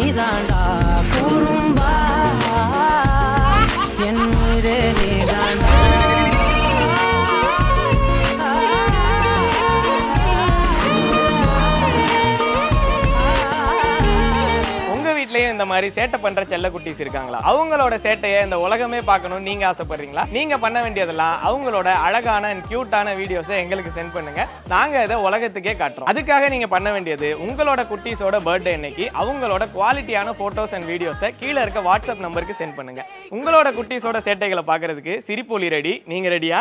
நீதாண்டா குறும்பா என் உயிரே நீதாண்டா. இந்த மாதிரி சேட்டை பண்ற செல்ல குட்டீஸ் இருக்காங்களா? அவங்களோட சேட்டையை இந்த உலகமே பார்க்கணும் நீங்க ஆசைப்படுறீங்களா? நீங்க பண்ண வேண்டியதெல்லாம் அவங்களோட அழகான அண்ட் கியூட்டான வீடியோஸை எங்களுக்கு சென்ட் பண்ணுங்க. நாங்க இதை உலகத்துக்கே காட்டுறோம். அதுக்காக நீங்க பண்ண வேண்டியது உங்களோட குட்டீஸோட பர்த்டே அன்னைக்கு அவங்களோட குவாலிட்டியான போட்டோஸ் அண்ட் வீடியோஸை கீழே இருக்க வாட்ஸ்அப் நம்பருக்கு சென்ட் பண்ணுங்க. உங்களோட குட்டீஸோட சேட்டைகளை பார்க்கறதுக்கு சிரிப்பொலி ரெடி. நீங்க ரெடியா?